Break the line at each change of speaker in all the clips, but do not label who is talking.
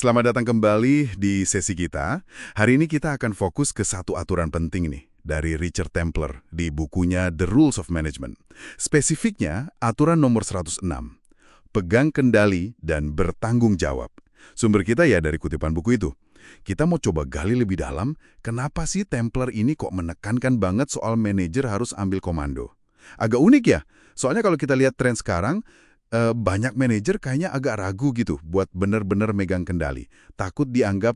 Selamat datang kembali di sesi kita. Hari ini kita akan fokus ke satu aturan penting nih dari Richard Templer di bukunya The Rules of Management. Spesifiknya aturan nomor 106. Pegang kendali dan bertanggung jawab. Sumber kita ya dari kutipan buku itu. Kita mau coba gali lebih dalam, kenapa sih Templer ini kok menekankan banget soal manajer harus ambil komando? Agak unik ya, soalnya kalau kita lihat tren sekarang, banyak manajer kayaknya agak ragu gitu buat benar-benar megang kendali. Takut dianggap,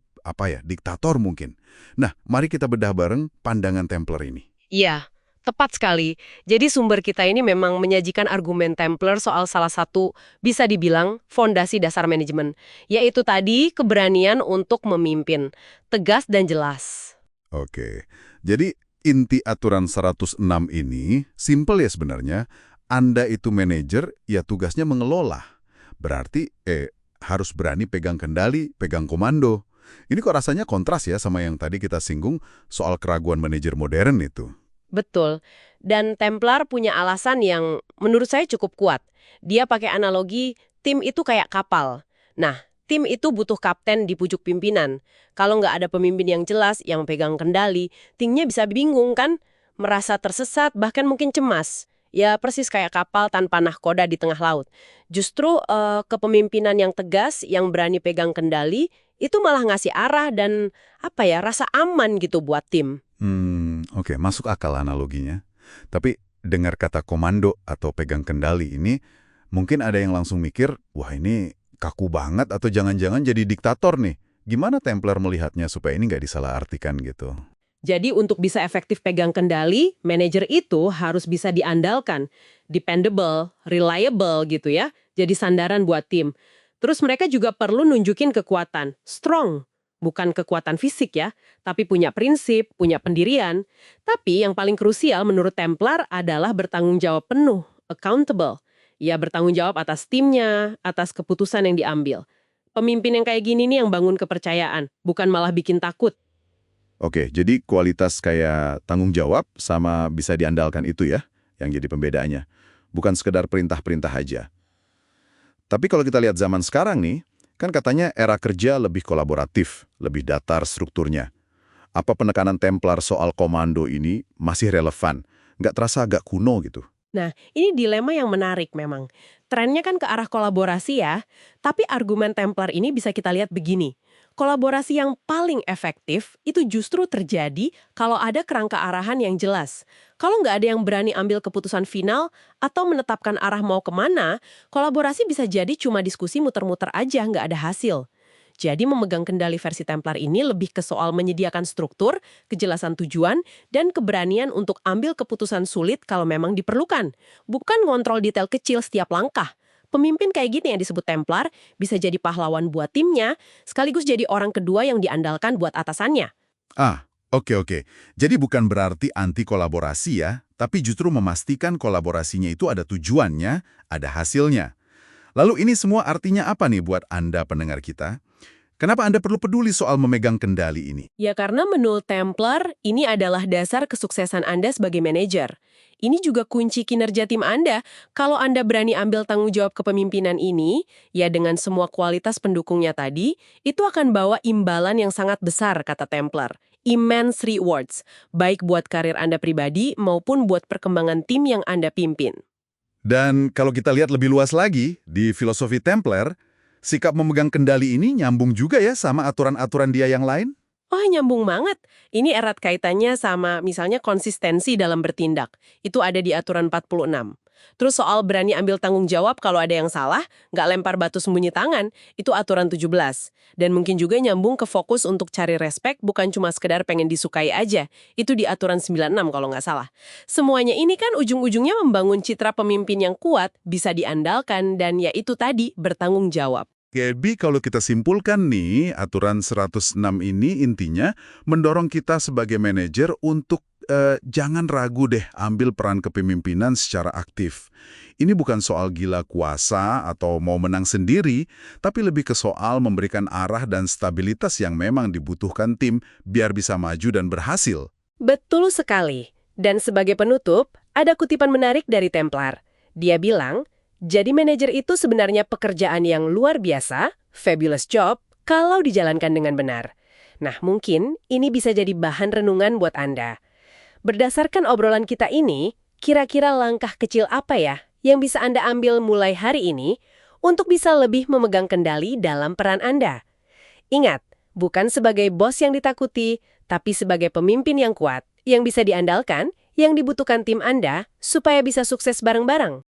diktator mungkin. Nah, mari kita bedah bareng pandangan Templer ini.
Iya, tepat sekali. Jadi sumber kita ini memang menyajikan argumen Templer soal salah satu, bisa dibilang, fondasi dasar manajemen. Yaitu tadi keberanian untuk memimpin. Tegas dan jelas.
Oke, jadi inti aturan 106 ini simple ya sebenarnya. Anda itu manajer, ya tugasnya mengelola. Berarti, harus berani pegang kendali, pegang komando. Ini kok rasanya kontras ya sama yang tadi kita singgung soal keraguan manajer modern itu.
Betul. Dan Templar punya alasan yang menurut saya cukup kuat. Dia pakai analogi tim itu kayak kapal. Nah, tim itu butuh kapten di pucuk pimpinan. Kalau nggak ada pemimpin yang jelas, yang pegang kendali, timnya bisa bingung kan? Merasa tersesat, bahkan mungkin cemas. Ya persis kayak kapal tanpa nahkoda di tengah laut. Justru kepemimpinan yang tegas, yang berani pegang kendali, itu malah ngasih arah dan rasa aman gitu buat tim.
Oke, masuk akal analoginya. Tapi dengar kata komando atau pegang kendali ini, mungkin ada yang langsung mikir, wah ini kaku banget atau jangan-jangan jadi diktator nih. Gimana Templer melihatnya supaya ini nggak disalahartikan gitu?
Jadi untuk bisa efektif pegang kendali, manajer itu harus bisa diandalkan, dependable, reliable gitu ya, jadi sandaran buat tim. Terus mereka juga perlu nunjukin kekuatan, strong, bukan kekuatan fisik ya, tapi punya prinsip, punya pendirian. Tapi yang paling krusial menurut Templar adalah bertanggung jawab penuh, accountable. Ya bertanggung jawab atas timnya, atas keputusan yang diambil. Pemimpin yang kayak gini nih yang bangun kepercayaan, bukan malah bikin takut.
Oke, jadi kualitas kayak tanggung jawab sama bisa diandalkan itu ya, yang jadi pembedanya. Bukan sekedar perintah-perintah aja. Tapi kalau kita lihat zaman sekarang nih, kan katanya era kerja lebih kolaboratif, lebih datar strukturnya. Apa penekanan Templar soal komando ini masih relevan? Nggak terasa agak kuno gitu?
Nah, ini dilema yang menarik memang. Trennya kan ke arah kolaborasi ya, tapi argumen Templar ini bisa kita lihat begini. Kolaborasi yang paling efektif itu justru terjadi kalau ada kerangka arahan yang jelas. Kalau nggak ada yang berani ambil keputusan final atau menetapkan arah mau kemana, kolaborasi bisa jadi cuma diskusi muter-muter aja, nggak ada hasil. Jadi memegang kendali versi Templar ini lebih ke soal menyediakan struktur, kejelasan tujuan, dan keberanian untuk ambil keputusan sulit kalau memang diperlukan. Bukan ngontrol detail kecil setiap langkah. Pemimpin kayak gini yang disebut Templar bisa jadi pahlawan buat timnya, sekaligus jadi orang kedua yang diandalkan buat atasannya.
Oke. Jadi bukan berarti anti kolaborasi ya, tapi justru memastikan kolaborasinya itu ada tujuannya, ada hasilnya. Lalu ini semua artinya apa nih buat Anda pendengar kita? Kenapa Anda perlu peduli soal memegang kendali ini?
Ya karena menurut Templar, ini adalah dasar kesuksesan Anda sebagai manajer. Ini juga kunci kinerja tim Anda. Kalau Anda berani ambil tanggung jawab kepemimpinan ini, ya dengan semua kualitas pendukungnya tadi, itu akan bawa imbalan yang sangat besar, kata Templar. Immense rewards, baik buat karir Anda pribadi maupun buat perkembangan tim yang Anda pimpin.
Dan kalau kita lihat lebih luas lagi, di filosofi Templer, sikap memegang kendali ini nyambung juga ya sama aturan-aturan dia yang lain?
Oh, nyambung banget. Ini erat kaitannya sama misalnya konsistensi dalam bertindak. Itu ada di aturan 46. Terus soal berani ambil tanggung jawab kalau ada yang salah, nggak lempar batu sembunyi tangan, itu aturan 17. Dan mungkin juga nyambung ke fokus untuk cari respek, bukan cuma sekedar pengen disukai aja. Itu di aturan 96 kalau nggak salah. Semuanya ini kan ujung-ujungnya membangun citra pemimpin yang kuat, bisa diandalkan, dan ya itu tadi, bertanggung jawab.
Jadi kalau kita simpulkan nih, aturan 106 ini intinya mendorong kita sebagai manajer untuk jangan ragu deh ambil peran kepemimpinan secara aktif. Ini bukan soal gila kuasa atau mau menang sendiri, tapi lebih ke soal memberikan arah dan stabilitas yang memang dibutuhkan tim biar bisa maju dan berhasil.
Betul sekali. Dan sebagai penutup, ada kutipan menarik dari Templar. Dia bilang, jadi manajer itu sebenarnya pekerjaan yang luar biasa, fabulous job, kalau dijalankan dengan benar. Nah, mungkin ini bisa jadi bahan renungan buat Anda. Berdasarkan obrolan kita ini, kira-kira langkah kecil apa ya yang bisa Anda ambil mulai hari ini untuk bisa lebih memegang kendali dalam peran Anda? Ingat, bukan sebagai bos yang ditakuti, tapi sebagai pemimpin yang kuat, yang bisa diandalkan, yang dibutuhkan tim Anda supaya bisa sukses bareng-bareng.